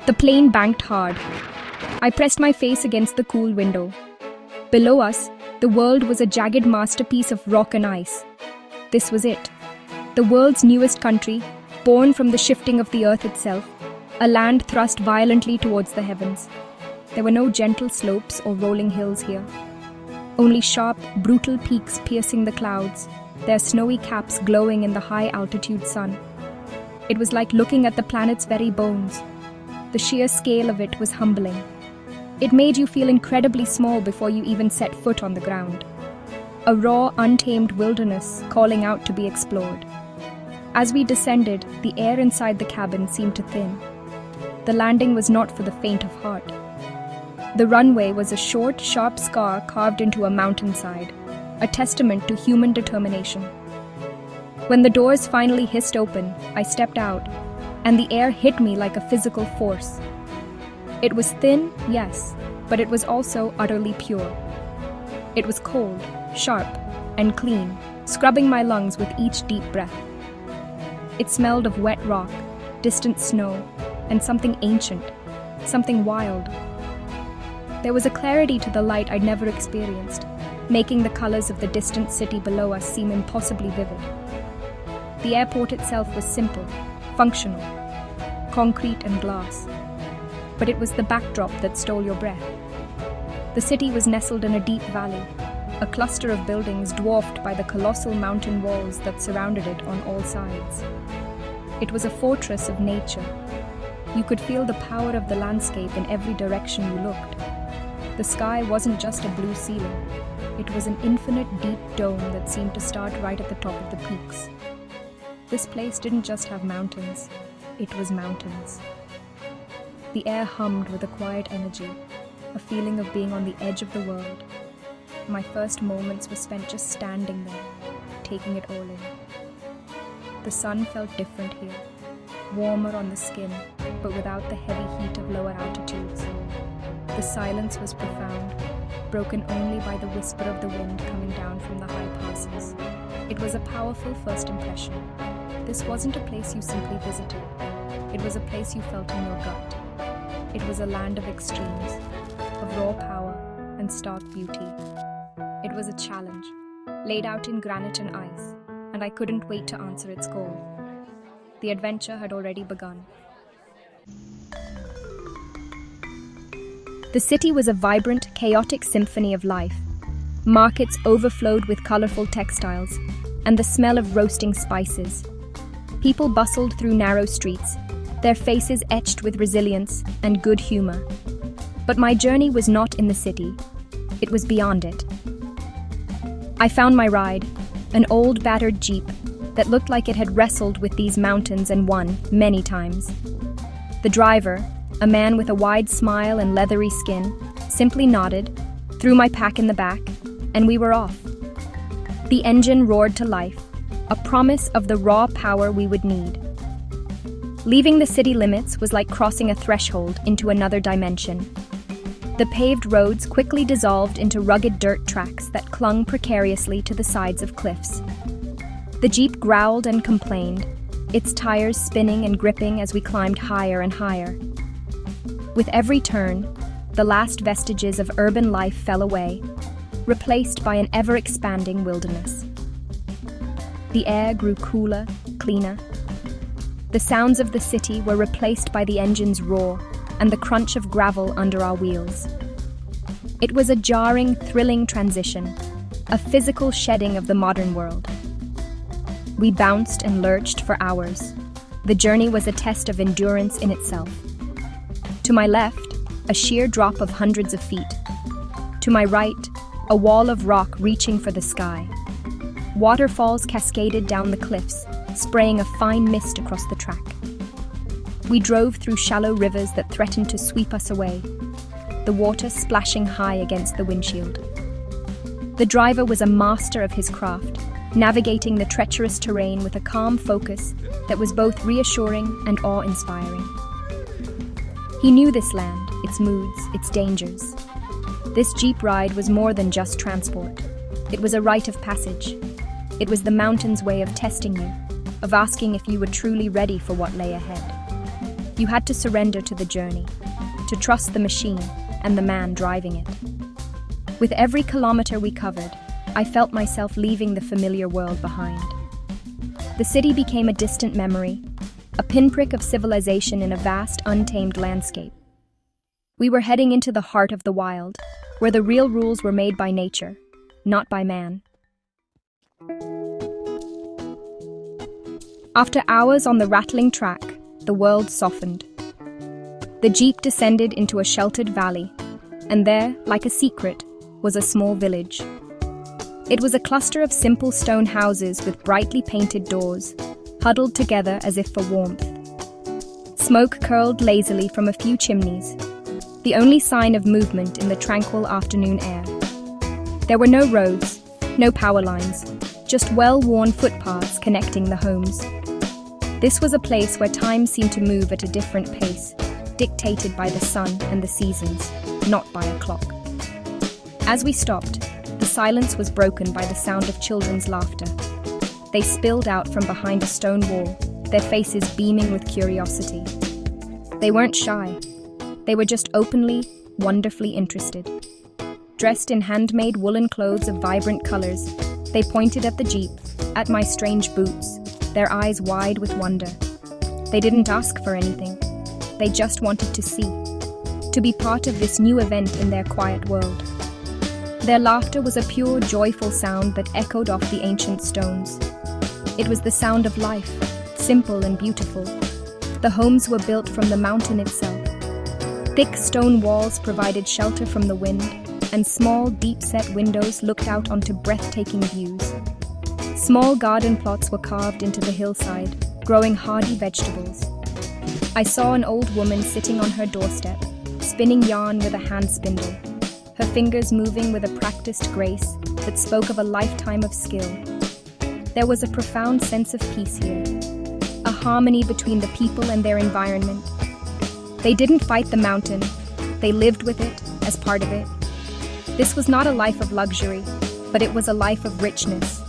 The plane banked hard. I pressed my face against the cool window. Below us, the world was a jagged masterpiece of rock and ice. This was it. The world's newest country, born from the shifting of the earth itself, a land thrust violently towards the heavens. There were no gentle slopes or rolling hills here. Only sharp, brutal peaks piercing the clouds, their snowy caps glowing in the high-altitude sun. It was like looking at the planet's very bones. The sheer scale of it was humbling. It made you feel incredibly small before you even set foot on the ground. A raw, untamed wilderness calling out to be explored. As we descended, the air inside the cabin seemed to thin. The landing was not for the faint of heart. The runway was a short, sharp scar carved into a mountainside, a testament to human determination. When the doors finally hissed open, I stepped out, and the air hit me like a physical force. It was thin, yes, but it was also utterly pure. It was cold, sharp, and clean, scrubbing my lungs with each deep breath. It smelled of wet rock, distant snow, and something ancient, something wild. There was a clarity to the light I'd never experienced, making the colors of the distant city below us seem impossibly vivid. The airport itself was simple, functional, concrete and glass. But it was the backdrop that stole your breath. The city was nestled in a deep valley, a cluster of buildings dwarfed by the colossal mountain walls that surrounded it on all sides. It was a fortress of nature. You could feel the power of the landscape in every direction you looked. The sky wasn't just a blue ceiling. It was an infinite deep dome that seemed to start right at the top of the peaks. This place didn't just have mountains, it was mountains. The air hummed with a quiet energy, a feeling of being on the edge of the world. My first moments were spent just standing there, taking it all in. The sun felt different here, warmer on the skin, but without the heavy heat of lower altitudes. The silence was profound, broken only by the whisper of the wind coming down from the high passes. It was a powerful first impression. This wasn't a place you simply visited. It was a place you felt in your gut. It was a land of extremes, of raw power and stark beauty. It was a challenge, laid out in granite and ice, and I couldn't wait to answer its call. The adventure had already begun. The city was a vibrant, chaotic symphony of life. Markets overflowed with colorful textiles, and the smell of roasting spices. People bustled through narrow streets, their faces etched with resilience and good humor. But my journey was not in the city. It was beyond it. I found my ride, an old battered Jeep that looked like it had wrestled with these mountains and won many times. The driver, a man with a wide smile and leathery skin, simply nodded, threw my pack in the back, and we were off. The engine roared to life, a promise of the raw power we would need. Leaving the city limits was like crossing a threshold into another dimension. The paved roads quickly dissolved into rugged dirt tracks that clung precariously to the sides of cliffs. The Jeep growled and complained, its tires spinning and gripping as we climbed higher and higher. With every turn, the last vestiges of urban life fell away, replaced by an ever-expanding wilderness. The air grew cooler, cleaner. The sounds of the city were replaced by the engine's roar and the crunch of gravel under our wheels. It was a jarring, thrilling transition, a physical shedding of the modern world. We bounced and lurched for hours. The journey was a test of endurance in itself. To my left, a sheer drop of hundreds of feet. To my right, a wall of rock reaching for the sky. Waterfalls cascaded down the cliffs, spraying a fine mist across the track. We drove through shallow rivers that threatened to sweep us away, the water splashing high against the windshield. The driver was a master of his craft, navigating the treacherous terrain with a calm focus that was both reassuring and awe-inspiring. He knew this land, its moods, its dangers. This Jeep ride was more than just transport. It was a rite of passage. It was the mountain's way of testing you, of asking if you were truly ready for what lay ahead. You had to surrender to the journey, to trust the machine and the man driving it. With every kilometer we covered, I felt myself leaving the familiar world behind. The city became a distant memory, a pinprick of civilization in a vast, untamed landscape. We were heading into the heart of the wild, where the real rules were made by nature, not by man. After hours on the rattling track, the world softened. The jeep descended into a sheltered valley, and there, like a secret, was a small village. It was a cluster of simple stone houses with brightly painted doors, huddled together as if for warmth. Smoke curled lazily from a few chimneys, the only sign of movement in the tranquil afternoon air. There were no roads, no power lines, just well-worn footpaths connecting the homes. This was a place where time seemed to move at a different pace, dictated by the sun and the seasons, not by a clock. As we stopped, the silence was broken by the sound of children's laughter. They spilled out from behind a stone wall, their faces beaming with curiosity. They weren't shy. They were just openly, wonderfully interested. Dressed in handmade woolen clothes of vibrant colors, they pointed at the jeep, at my strange boots, their eyes wide with wonder. They didn't ask for anything. They just wanted to see, to be part of this new event in their quiet world. Their laughter was a pure, joyful sound that echoed off the ancient stones. It was the sound of life, simple and beautiful. The homes were built from the mountain itself. Thick stone walls provided shelter from the wind, and small, deep-set windows looked out onto breathtaking views. Small garden plots were carved into the hillside, growing hardy vegetables. I saw an old woman sitting on her doorstep, spinning yarn with a hand spindle, her fingers moving with a practiced grace that spoke of a lifetime of skill. There was a profound sense of peace here, a harmony between the people and their environment. They didn't fight the mountain, they lived with it, as part of it. This was not a life of luxury, but it was a life of richness.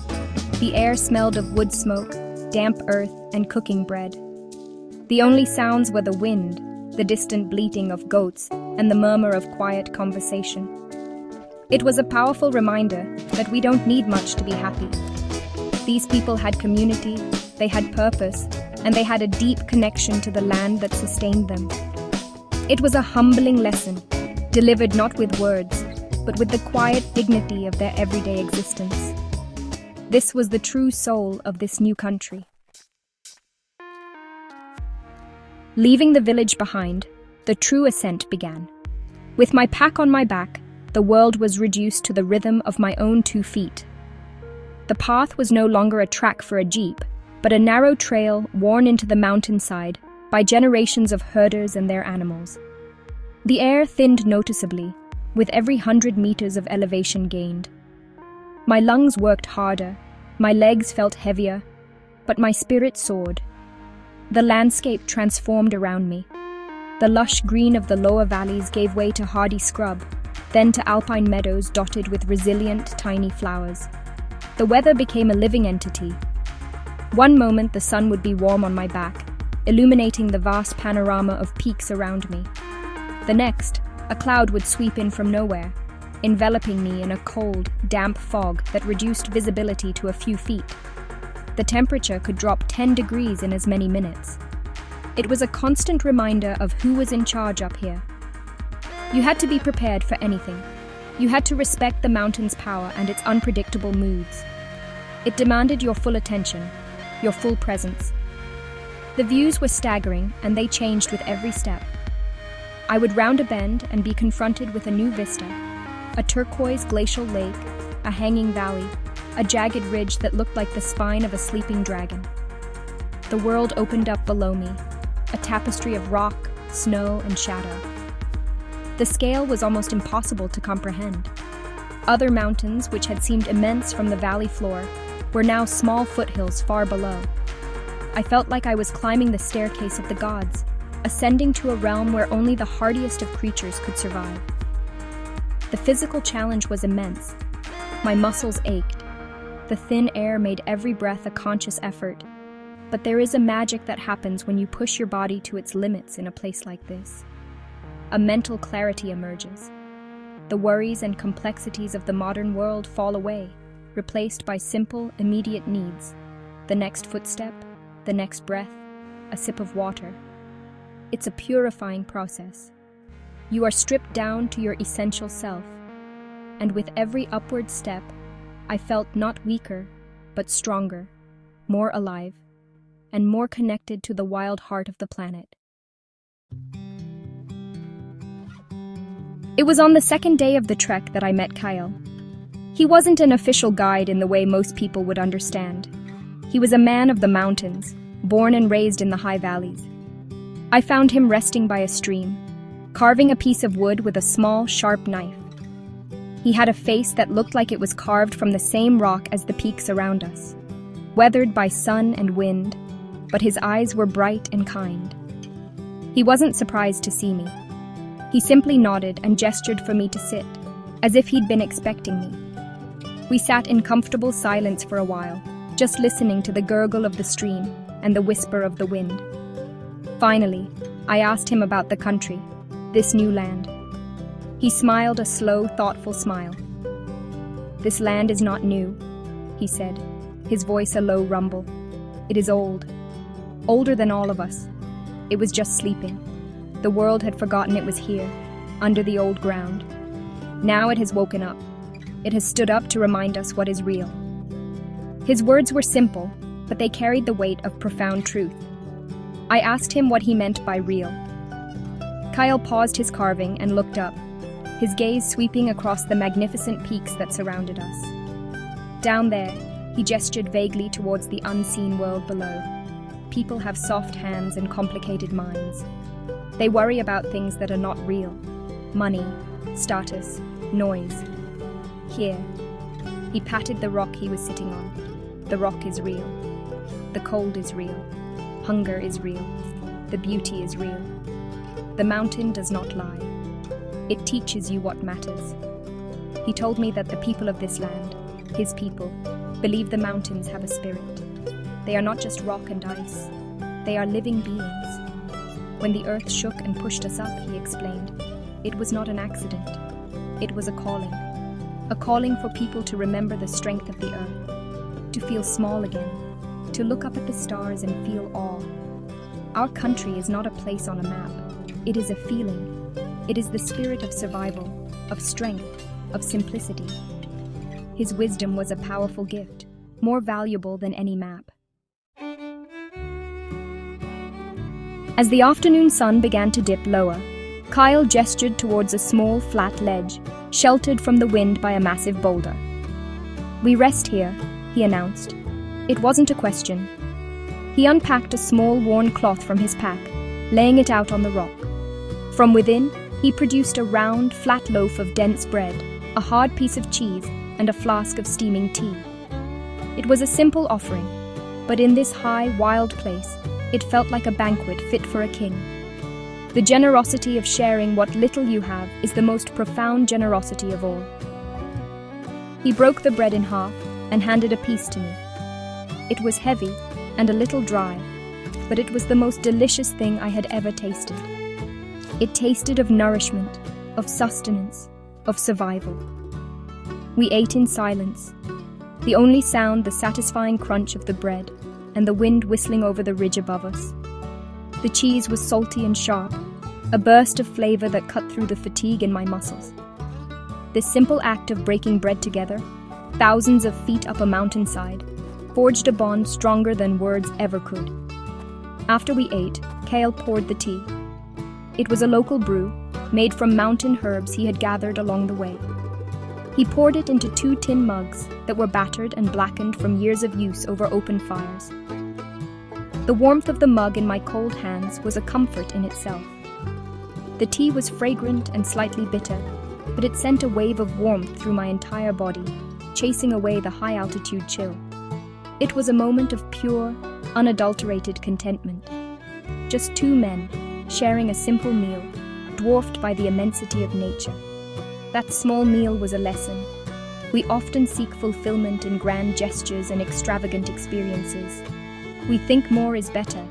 The air smelled of wood smoke, damp earth, and cooking bread. The only sounds were the wind, the distant bleating of goats, and the murmur of quiet conversation. It was a powerful reminder that we don't need much to be happy. These people had community, they had purpose, and they had a deep connection to the land that sustained them. It was a humbling lesson, delivered not with words, but with the quiet dignity of their everyday existence. This was the true soul of this new country. Leaving the village behind, the true ascent began. With my pack on my back, the world was reduced to the rhythm of my own 2 feet. The path was no longer a track for a jeep, but a narrow trail worn into the mountainside by generations of herders and their animals. The air thinned noticeably, with every 100 meters of elevation gained. My lungs worked harder, my legs felt heavier, but my spirit soared. The landscape transformed around me. The lush green of the lower valleys gave way to hardy scrub, then to alpine meadows dotted with resilient, tiny flowers. The weather became a living entity. One moment the sun would be warm on my back, illuminating the vast panorama of peaks around me. The next, a cloud would sweep in from nowhere, enveloping me in a cold, damp fog that reduced visibility to a few feet. The temperature could drop 10 degrees in as many minutes. It was a constant reminder of who was in charge up here. You had to be prepared for anything. You had to respect the mountain's power and its unpredictable moods. It demanded your full attention, your full presence. The views were staggering, and they changed with every step. I would round a bend and be confronted with a new vista, a turquoise glacial lake, a hanging valley, a jagged ridge that looked like the spine of a sleeping dragon. The world opened up below me, a tapestry of rock, snow, and shadow. The scale was almost impossible to comprehend. Other mountains, which had seemed immense from the valley floor, were now small foothills far below. I felt like I was climbing the staircase of the gods, ascending to a realm where only the hardiest of creatures could survive. The physical challenge was immense. My muscles ached. The thin air made every breath a conscious effort. But there is a magic that happens when you push your body to its limits in a place like this. A mental clarity emerges. The worries and complexities of the modern world fall away, replaced by simple, immediate needs. The next footstep, the next breath, a sip of water. It's a purifying process. You are stripped down to your essential self. And with every upward step, I felt not weaker, but stronger, more alive, and more connected to the wild heart of the planet. It was on the second day of the trek that I met Kyle. He wasn't an official guide in the way most people would understand. He was a man of the mountains, born and raised in the high valleys. I found him resting by a stream, carving a piece of wood with a small, sharp knife. He had a face that looked like it was carved from the same rock as the peaks around us, weathered by sun and wind, but his eyes were bright and kind. He wasn't surprised to see me. He simply nodded and gestured for me to sit, as if he'd been expecting me. We sat in comfortable silence for a while, just listening to the gurgle of the stream and the whisper of the wind. Finally, I asked him about the country, this new land. He smiled a slow, thoughtful smile. "This land is not new," he said, his voice a low rumble. "It is old. Older than all of us. It was just sleeping. The world had forgotten it was here, under the old ground. Now it has woken up. It has stood up to remind us what is real." His words were simple, but they carried the weight of profound truth. I asked him what he meant by real. Kyle paused his carving and looked up, his gaze sweeping across the magnificent peaks that surrounded us. Down there, he gestured vaguely towards the unseen world below. People have soft hands and complicated minds. They worry about things that are not real. Money, status, noise. Here, he patted the rock he was sitting on. The rock is real. The cold is real. Hunger is real. The beauty is real. The mountain does not lie. It teaches you what matters. He told me that the people of this land, his people, believe the mountains have a spirit. They are not just rock and ice. They are living beings. When the earth shook and pushed us up, he explained, it was not an accident. It was a calling. A calling for people to remember the strength of the earth, to feel small again, to look up at the stars and feel awe. Our country is not a place on a map. It is a feeling. It is the spirit of survival, of strength, of simplicity. His wisdom was a powerful gift, more valuable than any map. As the afternoon sun began to dip lower, Kyle gestured towards a small, flat ledge, sheltered from the wind by a massive boulder. "We rest here," he announced. It wasn't a question. He unpacked a small, worn cloth from his pack, laying it out on the rock. From within, he produced a round, flat loaf of dense bread, a hard piece of cheese, and a flask of steaming tea. It was a simple offering, but in this high, wild place, it felt like a banquet fit for a king. The generosity of sharing what little you have is the most profound generosity of all. He broke the bread in half and handed a piece to me. It was heavy and a little dry, but it was the most delicious thing I had ever tasted. It tasted of nourishment, of sustenance, of survival. We ate in silence, the only sound the satisfying crunch of the bread and the wind whistling over the ridge above us. The cheese was salty and sharp, a burst of flavor that cut through the fatigue in my muscles. This simple act of breaking bread together, thousands of feet up a mountainside, forged a bond stronger than words ever could. After we ate, Kale poured the tea. It was a local brew, made from mountain herbs he had gathered along the way. He poured it into 2 tin mugs that were battered and blackened from years of use over open fires. The warmth of the mug in my cold hands was a comfort in itself. The tea was fragrant and slightly bitter, but it sent a wave of warmth through my entire body, chasing away the high-altitude chill. It was a moment of pure, unadulterated contentment. Just 2 men, sharing a simple meal, dwarfed by the immensity of nature. That small meal was a lesson. We often seek fulfillment in grand gestures and extravagant experiences. We think more is better,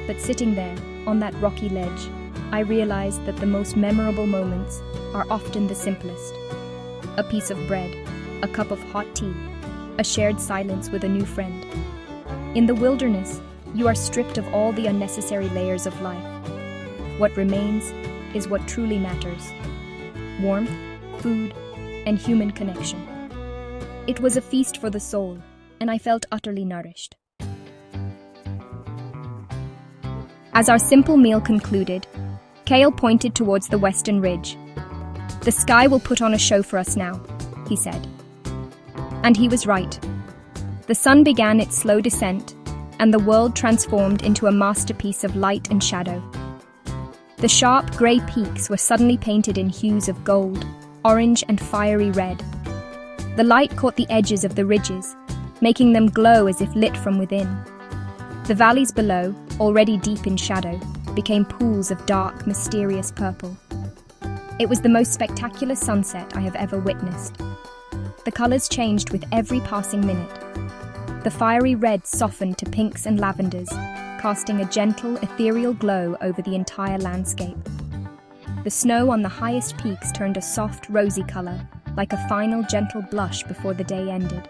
but sitting there, on that rocky ledge, I realized that the most memorable moments are often the simplest. A piece of bread, a cup of hot tea, a shared silence with a new friend. In the wilderness, you are stripped of all the unnecessary layers of life. What remains is what truly matters: warmth, food, and human connection. It was a feast for the soul, and I felt utterly nourished. As our simple meal concluded, Kale pointed towards the western ridge. "The sky will put on a show for us now," he said. And he was right. The sun began its slow descent, and the world transformed into a masterpiece of light and shadow. The sharp, grey peaks were suddenly painted in hues of gold, orange, and fiery red. The light caught the edges of the ridges, making them glow as if lit from within. The valleys below, already deep in shadow, became pools of dark, mysterious purple. It was the most spectacular sunset I have ever witnessed. The colors changed with every passing minute. The fiery red softened to pinks and lavenders, casting a gentle, ethereal glow over the entire landscape. The snow on the highest peaks turned a soft, rosy color, like a final, gentle blush before the day ended.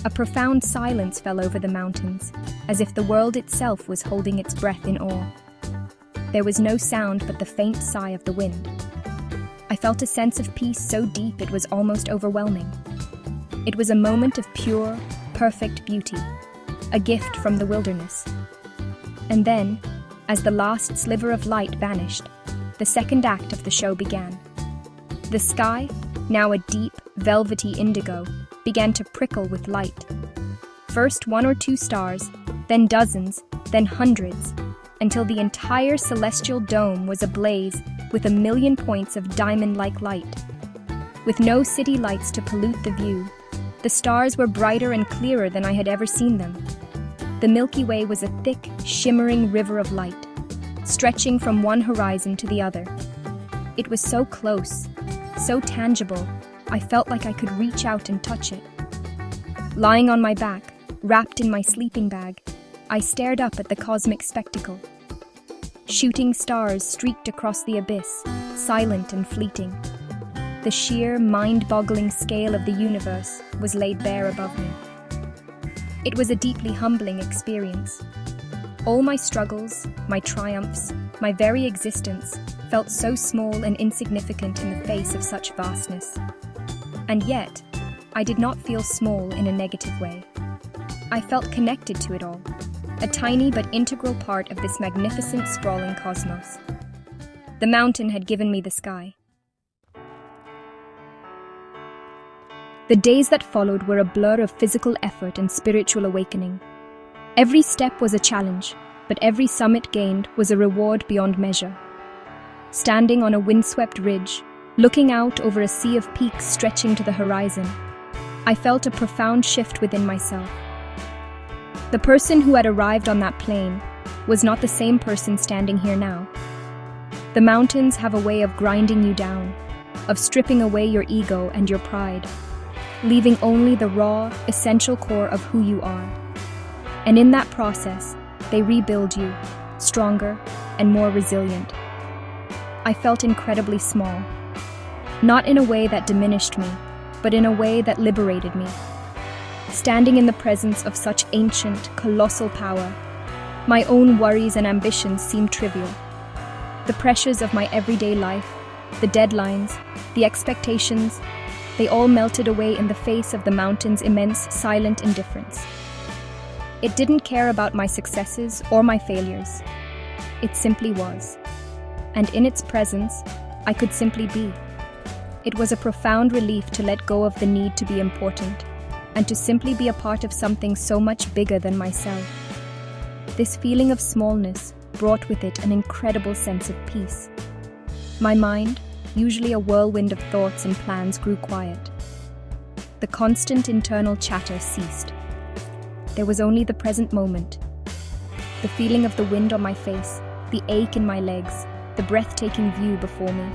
A profound silence fell over the mountains, as if the world itself was holding its breath in awe. There was no sound but the faint sigh of the wind. I felt a sense of peace so deep it was almost overwhelming. It was a moment of pure, perfect beauty, a gift from the wilderness. And then, as the last sliver of light vanished, the second act of the show began. The sky, now a deep, velvety indigo, began to prickle with light. First 1 or 2 stars, then dozens, then hundreds, until the entire celestial dome was ablaze with 1,000,000 points of diamond-like light. With no city lights to pollute the view, the stars were brighter and clearer than I had ever seen them. The Milky Way was a thick, shimmering river of light, stretching from one horizon to the other. It was so close, so tangible, I felt like I could reach out and touch it. Lying on my back, wrapped in my sleeping bag, I stared up at the cosmic spectacle. Shooting stars streaked across the abyss, silent and fleeting. The sheer, mind-boggling scale of the universe was laid bare above me. It was a deeply humbling experience. All my struggles, my triumphs, my very existence felt so small and insignificant in the face of such vastness. And yet, I did not feel small in a negative way. I felt connected to it all, a tiny but integral part of this magnificent, sprawling cosmos. The mountain had given me the sky. The days that followed were a blur of physical effort and spiritual awakening. Every step was a challenge, but every summit gained was a reward beyond measure. Standing on a windswept ridge, looking out over a sea of peaks stretching to the horizon, I felt a profound shift within myself. The person who had arrived on that plain was not the same person standing here now. The mountains have a way of grinding you down, of stripping away your ego and your pride, leaving only the raw, essential core of who you are. And in that process, they rebuild you, stronger and more resilient. I felt incredibly small, not in a way that diminished me, but in a way that liberated me. Standing in the presence of such ancient, colossal power, my own worries and ambitions seemed trivial. The pressures of my everyday life, the deadlines, the expectations, they all melted away in the face of the mountain's immense, silent indifference. It didn't care about my successes or my failures. It simply was. And in its presence, I could simply be. It was a profound relief to let go of the need to be important, and to simply be a part of something so much bigger than myself. This feeling of smallness brought with it an incredible sense of peace. My mind, usually a whirlwind of thoughts and plans, grew quiet. The constant internal chatter ceased. There was only the present moment. The feeling of the wind on my face, the ache in my legs, the breathtaking view before me.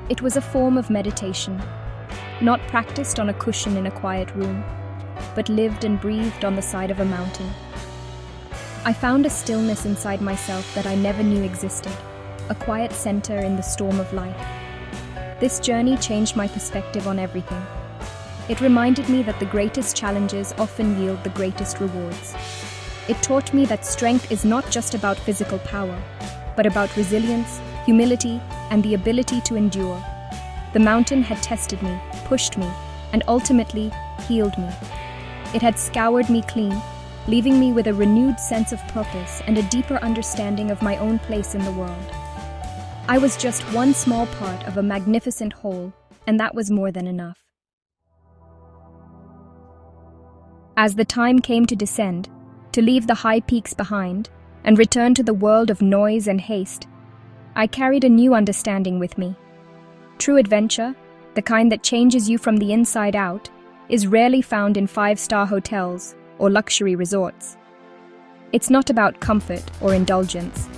It was a form of meditation, not practiced on a cushion in a quiet room, but lived and breathed on the side of a mountain. I found a stillness inside myself that I never knew existed, a quiet center in the storm of life. This journey changed my perspective on everything. It reminded me that the greatest challenges often yield the greatest rewards. It taught me that strength is not just about physical power, but about resilience, humility, and the ability to endure. The mountain had tested me, pushed me, and ultimately healed me. It had scoured me clean, leaving me with a renewed sense of purpose and a deeper understanding of my own place in the world. I was just one small part of a magnificent whole, and that was more than enough. As the time came to descend, to leave the high peaks behind, and return to the world of noise and haste, I carried a new understanding with me. True adventure, the kind that changes you from the inside out, is rarely found in five-star hotels or luxury resorts. It's not about comfort or indulgence.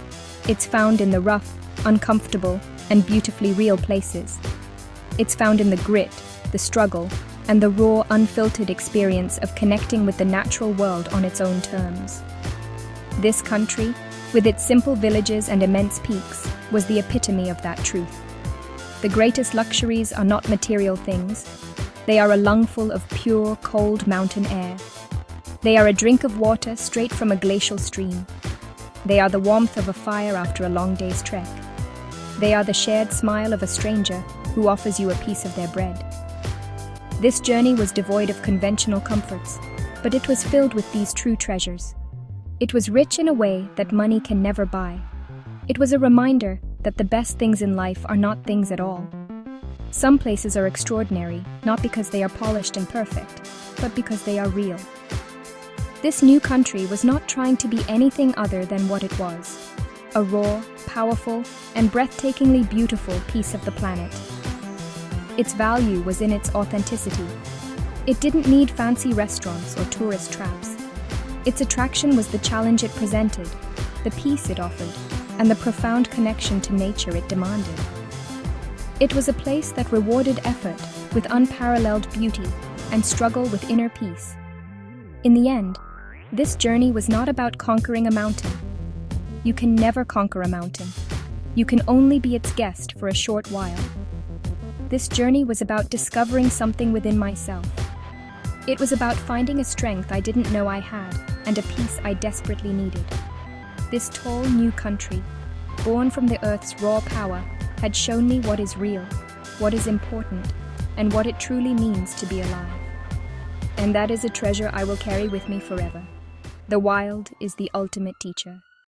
It's found in the rough, uncomfortable, and beautifully real places. It's found in the grit, the struggle, and the raw, unfiltered experience of connecting with the natural world on its own terms. This country, with its simple villages and immense peaks, was the epitome of that truth. The greatest luxuries are not material things. They are a lungful of pure, cold mountain air. They are a drink of water straight from a glacial stream. They are the warmth of a fire after a long day's trek. They are the shared smile of a stranger who offers you a piece of their bread. This journey was devoid of conventional comforts, but it was filled with these true treasures. It was rich in a way that money can never buy. It was a reminder that the best things in life are not things at all. Some places are extraordinary, not because they are polished and perfect, but because they are real. This new country was not trying to be anything other than what it was: a raw, powerful, and breathtakingly beautiful piece of the planet. Its value was in its authenticity. It didn't need fancy restaurants or tourist traps. Its attraction was the challenge it presented, the peace it offered, and the profound connection to nature it demanded. It was a place that rewarded effort with unparalleled beauty and struggle with inner peace. In the end, this journey was not about conquering a mountain. You can never conquer a mountain. You can only be its guest for a short while. This journey was about discovering something within myself. It was about finding a strength I didn't know I had and a peace I desperately needed. This tall new country, born from the earth's raw power, had shown me what is real, what is important, and what it truly means to be alive. And that is a treasure I will carry with me forever. The wild is the ultimate teacher.